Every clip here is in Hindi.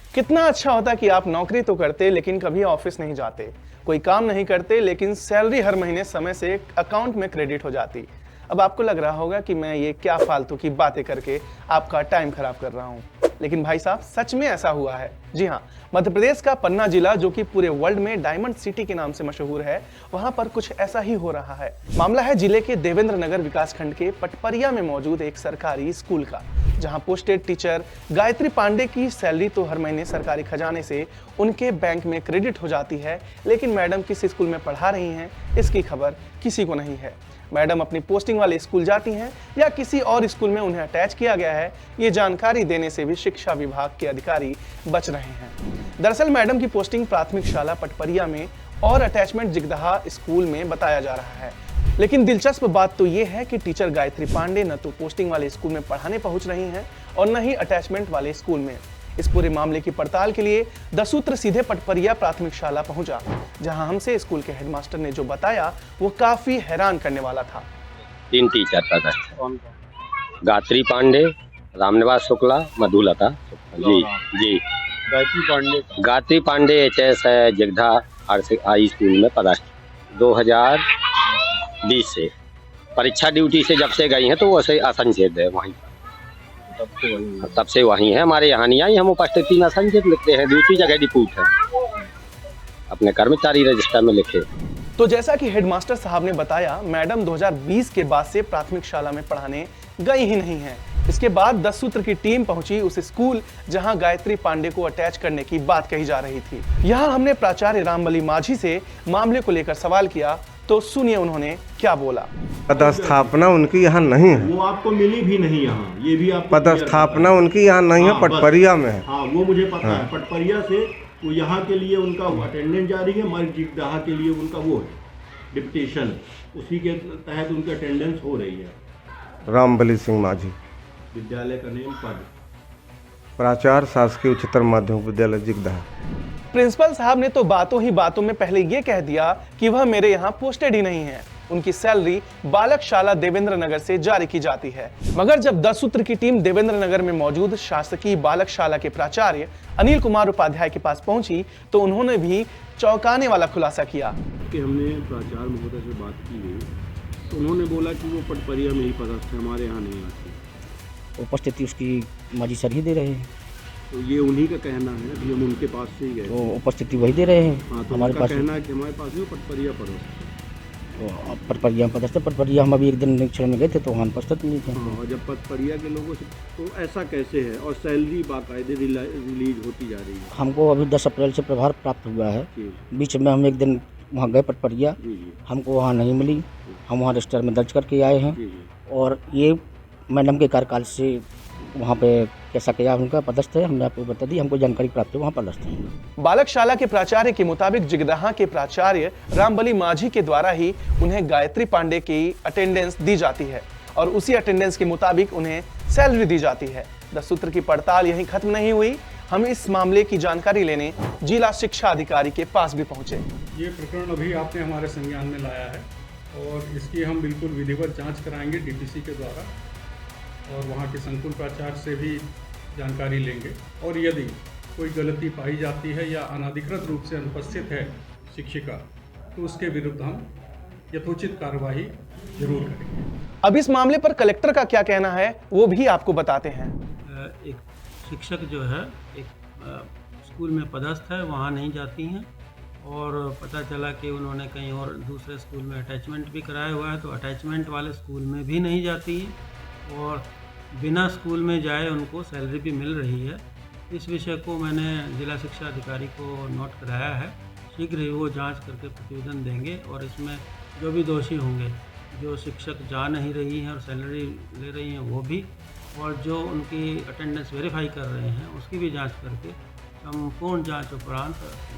कितना अच्छा होता कि आप नौकरी तो करते लेकिन कभी ऑफिस नहीं जाते, कोई काम नहीं करते लेकिन सैलरी हर महीने समय से अकाउंट में क्रेडिट हो जाती। अब आपको लग रहा होगा कि मैं ये क्या फालतू की बातें करके आपका टाइम खराब कर रहा हूँ, लेकिन भाई साहब सच में ऐसा हुआ है। जी हाँ, मध्य प्रदेश का पन्ना जिला जो कि पूरे वर्ल्ड में डायमंड सिटी के नाम से मशहूर है, वहां पर कुछ ऐसा ही हो रहा है। मामला है जिले के देवेंद्र नगर विकास खंड के पटपरिया में मौजूद एक सरकारी स्कूल का, जहां पोस्टेड टीचर गायत्री पांडे की सैलरी तो हर महीने सरकारी खजाने से उनके बैंक में क्रेडिट हो जाती है, लेकिन मैडम किस स्कूल में पढ़ा रही हैं इसकी खबर किसी को नहीं है। मैडम अपनी पोस्टिंग वाले स्कूल जाती हैं या किसी और स्कूल में उन्हें अटैच किया गया है, ये जानकारी देने से भी शिक्षा विभाग के अधिकारी बच रहे हैं। दरअसल मैडम की पोस्टिंग प्राथमिक शाला पटपरिया में और अटैचमेंट जिगदहा स्कूल में बताया जा रहा है। लेकिन दिलचस्प बात तो ये है कि टीचर गायत्री पांडे न तो पोस्टिंग वाले स्कूल में पढ़ाने पहुंच रही हैं और न ही अटैचमेंट वाले स्कूल में। इस पूरे मामले की पड़ताल के लिए द सूत्र सीधे पटपरिया प्राथमिक शाला पहुंचा, जहां हमसे स्कूल के हेडमास्टर ने जो बताया वो काफी हैरान करने वाला था। 3 टीचर पद है, गायत्री पांडे, रामनिवास शुक्ला, मधुलता। जी जी, गायत्री पांडे एचएस है जिगधा हाई स्कूल में पदस्थ 2020 से। परीक्षा ड्यूटी से जब से गई हैं तो वैसे असंचेत है वहीं, तब से वहीं है। हमारे यहाँ नहीं आई, हम उपस्थिति में असंचेत लिखते हैं, दूसरी जगह डिपूट है, अपने कर्मचारी रजिस्टर में लिखे। तो जैसा कि हेडमास्टर साहब ने बताया, मैडम 2020 के बाद से प्राथमिक शाला में पढ़ाने गई ही नहीं है। इसके बाद 10 सूत्र की टीम पहुंची उस स्कूल जहां गायत्री पांडे को अटैच करने की बात कही जा रही थी। यहां हमने प्राचार्य रामबली माझी से मामले को लेकर सवाल किया, तो सुनिए उन्होंने क्या बोला। पदस्थापना उनकी यहाँ नहीं है, वो आपको मिली भी नहीं यहाँ, ये भी आपको पदस्थापना उनकी यहाँ नहीं है, पटपरिया में है। हाँ, वो मुझे पता है। पटपरिया से वो यहाँ के लिए उनका अटेंडेंस जारी है, मर्ग जिगदहा के लिए उनका वो है डिप्टेशन, उसी के तहत उनकी अटेंडेंस हो रही है। रामबली सिंह माझी, विद्यालय का नेम पद प्राचार्य शासकीय उच्चतर माध्यमिक विद्यालय जिगदहा। प्रिंसिपल साहब ने तो बातों ही बातों में पहले ये कह दिया कि वह मेरे यहाँ पोस्टेड ही नहीं है, उनकी सैलरी बालक शाला देवेंद्र नगर से जारी की जाती है। मगर जब 10 सूत्र की टीम देवेंद्र नगर में मौजूद शासकीय बालक शाला के प्राचार्य अनिल कुमार उपाध्याय के पास पहुंची तो उन्होंने भी चौंकाने वाला खुलासा किया कि हमने प्राचार्य महोदय से बात की गई तो उन्होंने बोला कि वो पटपरिया में ही पदस्थ है, हमारे यहाँ नहीं आती। उपस्थिति उसकी माझी सर ही दे रहे हैं, तो ये उन्हीं का कहना है, अभी हम उनके पास से ही गए। तो उपस्थिति वही दे रहे हैं। हाँ, तो हमारे पास कहना है कि हमारे पास ही पटपरिया पदस्थ। तो पटपरिया पदस्थ, पटपरिया हम अभी एक दिन निरीक्षण में गए थे तो वहाँ उपस्थित नहीं थे। हाँ, और जब पटपरिया के लोगों से तो ऐसा कैसे है, और सैलरी बाकायदे रिलीज होती जा रही है। हमको अभी 10 अप्रैल से प्रभार प्राप्त हुआ है। बीच में हम एक दिन वहाँ गए पटपरिया, हमको वहाँ नहीं मिली, हम वहाँ रजिस्टर में दर्ज करके आए हैं। और ये मैडम के कार्यकाल से वहाँ पे कैसा क्या उनका पदस्थ है हमने आपको बता दी, हमको जानकारी प्राप्त है वहाँ पदस्थ है। बालक शाला के प्राचार्य के मुताबिक जिगदहा के प्राचार्य रामबली माझी के द्वारा ही उन्हें गायत्री पांडे की अटेंडेंस दी जाती है और उसी अटेंडेंस के मुताबिक उन्हें सैलरी दी जाती है। 10 सूत्र की पड़ताल यहीं खत्म नहीं हुई, हम इस मामले की जानकारी लेने जिला शिक्षा अधिकारी के पास भी पहुंचे। ये प्रकरण अभी आपने हमारे संज्ञान में लाया है और इसकी हम बिल्कुल विधिवत जांच कराएंगे डीपीसी के द्वारा और वहाँ के संकुल प्राचार्य से भी जानकारी लेंगे। और यदि कोई गलती पाई जाती है या अनाधिकृत रूप से अनुपस्थित है शिक्षिका, तो उसके विरुद्ध हम यथोचित कार्रवाई जरूर करेंगे। अब इस मामले पर कलेक्टर का क्या कहना है वो भी आपको बताते हैं। एक शिक्षक जो है एक स्कूल में पदस्थ है, वहाँ नहीं जाती हैं और पता चला कि उन्होंने कहीं और दूसरे स्कूल में अटैचमेंट भी कराया हुआ है, तो अटैचमेंट वाले स्कूल में भी नहीं जाती है और बिना स्कूल में जाए उनको सैलरी भी मिल रही है। इस विषय को मैंने जिला शिक्षा अधिकारी को नोट कराया है, शीघ्र ही वो जांच करके प्रतिवेदन देंगे और इसमें जो भी दोषी होंगे, जो शिक्षक जा नहीं रही हैं और सैलरी ले रही हैं वो भी, और जो उनकी अटेंडेंस वेरीफाई कर रहे हैं उसकी भी जांच करके संपूर्ण जांच उपरांत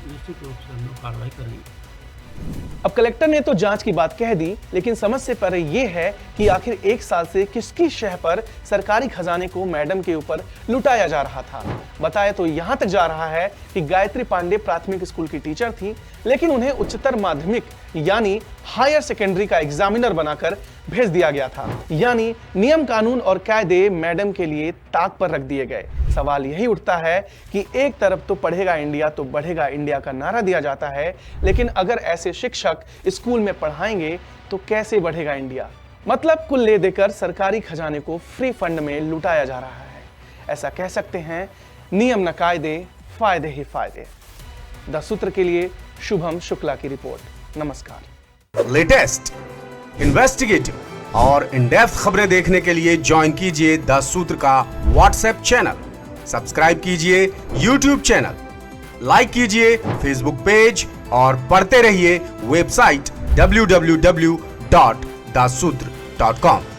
निश्चित रूप से हम लोग कार्रवाई करेंगे। अब कलेक्टर ने तो जांच की बात कह दी, लेकिन समस्या पर यह है कि आखिर 1 साल से किसकी शह पर सरकारी खजाने को मैडम के ऊपर लुटाया जा रहा था। बताया तो यहां तक जा रहा है कि गायत्री पांडे प्राथमिक स्कूल की टीचर थी, लेकिन उन्हें उच्चतर माध्यमिक यानी हायर सेकेंडरी का एग्जामिनर बनाकर भेज दिया गया था। यानी नियम कानून और कायदे मैडम के लिए ताक पर रख दिए गए। सवाल यही उठता है कि एक तरफ तो पढ़ेगा इंडिया तो बढ़ेगा इंडिया का नारा दिया जाता है, लेकिन अगर ऐसे शिक्षक स्कूल में पढ़ाएंगे तो कैसे बढ़ेगा इंडिया? मतलब कुल ले देकर सरकारी खजाने को फ्री फंड में लुटाया जा रहा है। ऐसा कह सकते हैं, नियम न कायदे, फायदे ही फायदे। द सूत्र के लिए शुभम शुक्ला की रिपोर्ट। नमस्कार। लेटेस्ट, इन्वेस्टिगेटिव और इन डेप्थ खबरें देखने के लिए ज्वाइन कीजिए द सूत्र का व्हाट्सएप चैनल, सब्सक्राइब कीजिए यूट्यूब चैनल, लाइक कीजिए फेसबुक पेज और पढ़ते रहिए वेबसाइट www.daसूत्र.com।